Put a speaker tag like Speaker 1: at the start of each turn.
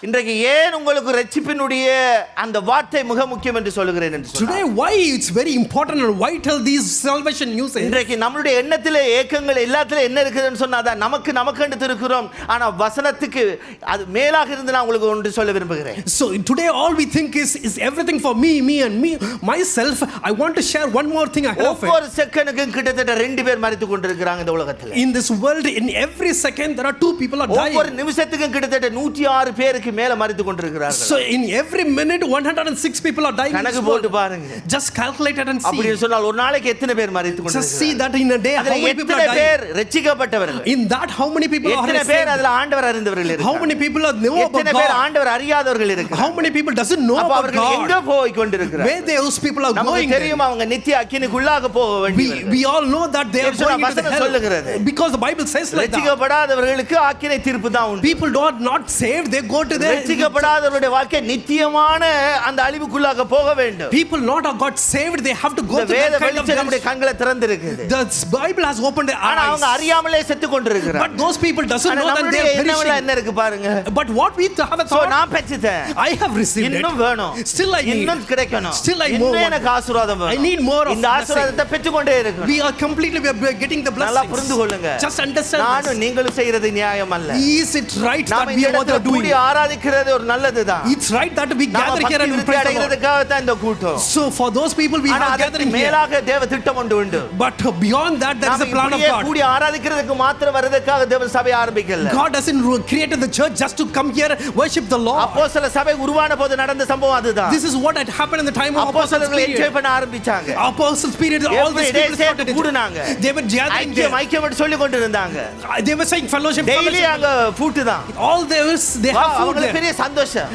Speaker 1: இன்றைக்கு ஏன் உங்களுக்கு ரட்சிப்பினுடைய அந்த வார்த்தை மிக முக்கியம் என்று சொல்கிறேன் என்று
Speaker 2: Today, why it's very important and vital these salvation news is.
Speaker 1: இன்றைக்கு நம்மளுடைய எண்ணத்திலே ஏக்கங்கள் எல்லாத்திலே என்ன இருக்குதுன்னு சொன்னாதான் நமக்கு இருக்கிறோம். ஆனா வசனத்துக்கு அது மேலாக இருந்து நான் உங்களுக்கு ஒன்று சொல்ல விரும்புகிறேன்.
Speaker 2: So today all we think is everything for me and me myself. I want to share one more thing I have.
Speaker 1: ஒவ்வொரு செகண்டுக்கும் கிட்டத்தட்ட 2 பேர் மரித்து கொண்டிருக்கிறாங்க இந்த உலகத்துல.
Speaker 2: In this world, in every second there are 2 people are dying.
Speaker 1: ஒவ்வொரு நிமிஷத்துக்கும் கிட்டத்தட்ட 106 பேருக்கு மேல மரித்து கொண்டிருக்கிறார்கள்.
Speaker 2: So in every minute 106 people are dying.
Speaker 1: கணக்கு போட்டு பாருங்க.
Speaker 2: Just calculate it and see.
Speaker 1: அப்படி சொன்னால் ஒரு நாளைக்கு எத்தனை பேர் மரித்து கொண்டிருக்கிறார்கள்?
Speaker 2: Just see that in a day how many people are dying.
Speaker 1: பேர் ரட்சிக்கப்பட்டவர்கள்.
Speaker 2: In that how many people are
Speaker 1: எத்தனை பேர் அதுல ஆண்டவர் அறிந்தவர்கள் இருக்காங்க?
Speaker 2: How many people know about God?
Speaker 1: எத்தனை பேர் ஆண்டவர் அறியாதவர்கள் இருக்காங்க?
Speaker 2: How many people doesn't know about God?
Speaker 1: எங்க போய் கொண்டிருக்கிறார்கள்?
Speaker 2: Where those people are going?
Speaker 1: நமக்கு தெரியும் அவங்க நித்திய அக்கினிக்குள்ளாக போக வேண்டியவர்கள்.
Speaker 2: We all know that they are going into hell. Because the Bible says like that.
Speaker 1: ரட்சிக்கப்படாதவர்களுக்கு ஆக்கினை தீர்ப்பு தான் உண்டு.
Speaker 2: People who are not saved, they go to the
Speaker 1: ரட்சிக்கப்படாதவருடைய வாழ்க்கை நித்தியமான அந்த அழிவுக்குள்ளாக போக வேண்டும்.
Speaker 2: People not are got saved, they have to go to
Speaker 1: வேத
Speaker 2: that kind of
Speaker 1: வெளிச்சம் நம்முடைய கண்களை திறந்திருக்குது.
Speaker 2: The Bible has opened their
Speaker 1: ஆனா
Speaker 2: eyes.
Speaker 1: அவங்க அறியாமலே செத்து கொண்டிருக்கிறாங்க.
Speaker 2: But those people doesn't know that they are perishing.
Speaker 1: என்ன இருக்கு பாருங்க.
Speaker 2: But what we have a thought,
Speaker 1: நான் பெற்றேன்.
Speaker 2: I have received it.
Speaker 1: இன்னும் வேணும்.
Speaker 2: Still I need.
Speaker 1: இன்னும் கிடைக்கணும்.
Speaker 2: Still I
Speaker 1: இன்னும் எனக்கு ஆசீர்வாதம் வேணும்.
Speaker 2: I need more of
Speaker 1: இந்த ஆசீர்வாதத்தை பெற்றுக்கொண்டே இருக்கணும்.
Speaker 2: We are completely getting the blessings.
Speaker 1: நல்லா புரிந்து கொள்ளுங்க.
Speaker 2: Just understand.
Speaker 1: நானும் நீங்களும் செய்யறது நியாயம் அல்ல.
Speaker 2: Is it right that we are what are doing?
Speaker 1: கூடி ஆராதிக்கிறது ஒரு நல்லதுதான்.
Speaker 2: It's right that we gather here and pray
Speaker 1: அடைகிறதுக்காக தான் இந்த கூட்டம்.
Speaker 2: So for those people we are gathering here.
Speaker 1: மேலாக தேவ திட்டம் ஒன்று உண்டு.
Speaker 2: But beyond that there is a plan of God.
Speaker 1: கூடி ஆராதிக்கிறதுக்கு மாத்திரம் வரதுக்காக தேவ சபை ஆரம்பிக்கல.
Speaker 2: God doesn't create the church just to come here worship the Lord.
Speaker 1: அப்போஸ்தல சபை உருவான போது நடந்த சம்பவம் அதுதான்.
Speaker 2: This is what had happened in the time of
Speaker 1: அப்போஸ்தலர்கள் என்ஜாய் பண்ண ஆரம்பிச்சாங்க.
Speaker 2: Apostles period all the people started
Speaker 1: கூடுனாங்க.
Speaker 2: They were gathering
Speaker 1: ஐக்கியம் சொல்லி கொண்டிருந்தாங்க.
Speaker 2: They were saying fellowship
Speaker 1: daily அங்க ஃபுட் தான்.
Speaker 2: All they have food there.
Speaker 1: அவங்களுக்கு பெரிய சந்தோஷம்.